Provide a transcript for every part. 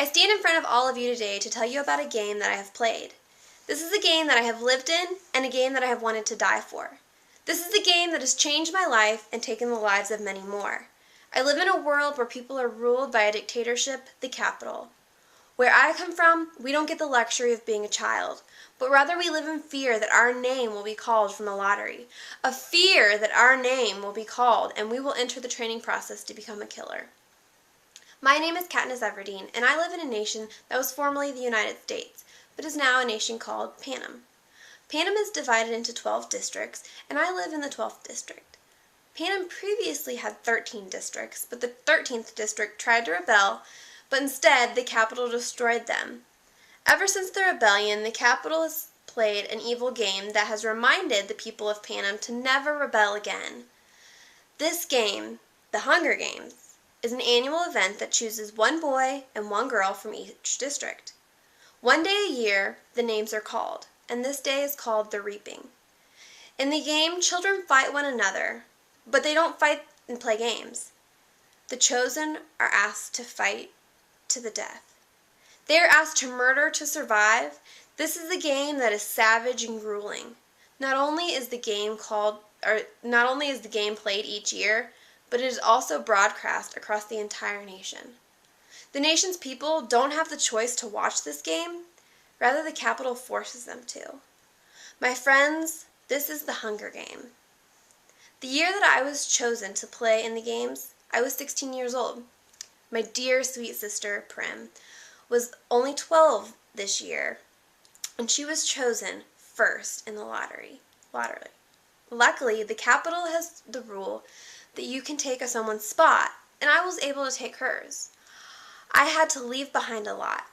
I stand in front of all of you today to tell you about a game that I have played. This is a game that I have lived in and a game that I have wanted to die for. This is a game that has changed my life and taken the lives of many more. I live in a world where people are ruled by a dictatorship, the capital. Where I come from, we don't get the luxury of being a child, but rather we live in fear that our name will be called from a lottery, a fear that our name will be called and we will enter the training process to become a killer. My name is Katniss and I live in a nation that was formerly the United States, but is now a nation called Panem. Panem is divided into 12 districts, and I live in the 12th district. Panem previously had 13 districts, but the 13th district tried to rebel, but instead the capital destroyed them. Ever since the rebellion, the capital has played an evil game that has reminded the people of Panem to never rebel again. This game, the Hunger Games, is an annual event that chooses one boy and one girl from each district. One day a year, the names are called, and this day is called the Reaping. In the game, children fight one another, but they don't fight and play games. The chosen are asked to fight to the death. They are asked to murder to survive. This is a game that is savage and grueling. Not only is the game played each year, but it is also broadcast across the entire nation. The nation's people don't have the choice to watch this game, rather the capital forces them to. My friends, this is the Hunger Game. The year that I was chosen to play in the games, I was 16 years old. My dear sweet sister, Prim, was only 12 this year, and she was chosen first in the lottery. Luckily, the capital has the rule that you can take someone's spot, and I was able to take hers. I had to leave behind a lot.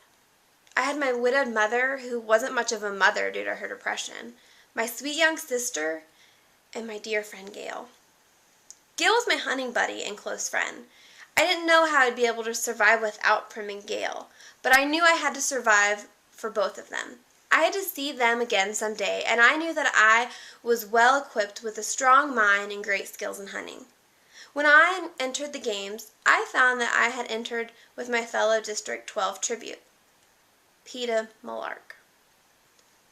I had my widowed mother, who wasn't much of a mother due to her depression, my sweet young sister, and my dear friend Gail. Gail was my hunting buddy and close friend. I didn't know how I'd be able to survive without Prim and Gail, but I knew I had to survive for both of them. I had to see them again someday, and I knew that I was well equipped with a strong mind and great skills in hunting. When I entered the games, I found that I had entered with my fellow District 12 tribute, Peeta Malark.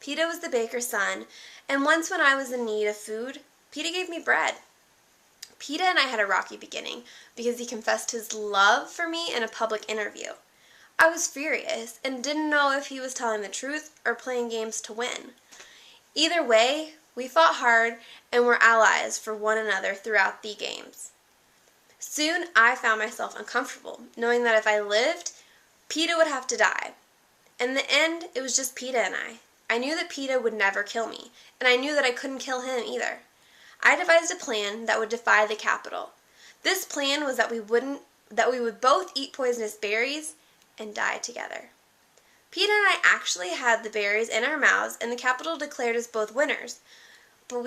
Peeta was the baker's son, and once when I was in need of food, Peeta gave me bread. Peeta and I had a rocky beginning because he confessed his love for me in a public interview. I was furious and didn't know if he was telling the truth or playing games to win. Either way, we fought hard and were allies for one another throughout the games. Soon I found myself uncomfortable, knowing that if I lived, Peeta would have to die. In the end, it was just Peeta and I. I knew that Peeta would never kill me, and I knew that I couldn't kill him either. I devised a plan that would defy the capital. This plan was that we would both eat poisonous berries and die together. Peeta and I actually had the berries in our mouths, and the capital declared us both winners, but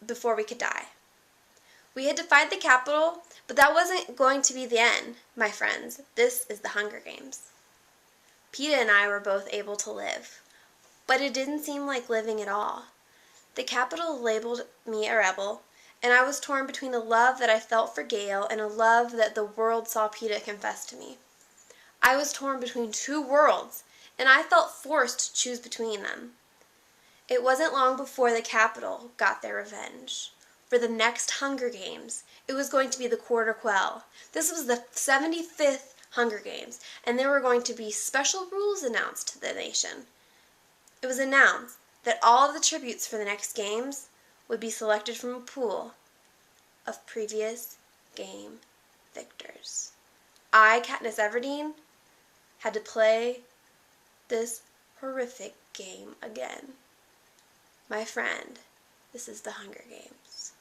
before we could die. We had defied the capital, but that wasn't going to be the end, my friends. This is the Hunger Games. Peeta and I were both able to live, but it didn't seem like living at all. The capital labeled me a rebel, and I was torn between a love that I felt for Gail and a love that the world saw Peeta confess to me. I was torn between two worlds, and I felt forced to choose between them. It wasn't long before the capital got their revenge. For the next Hunger Games, it was going to be the Quarter Quell. This was the 75th Hunger Games, and there were going to be special rules announced to the nation. It was announced that all of the tributes for the next games would be selected from a pool of previous game victors. I, Katniss had to play this horrific game again. My friend, this is the Hunger Games.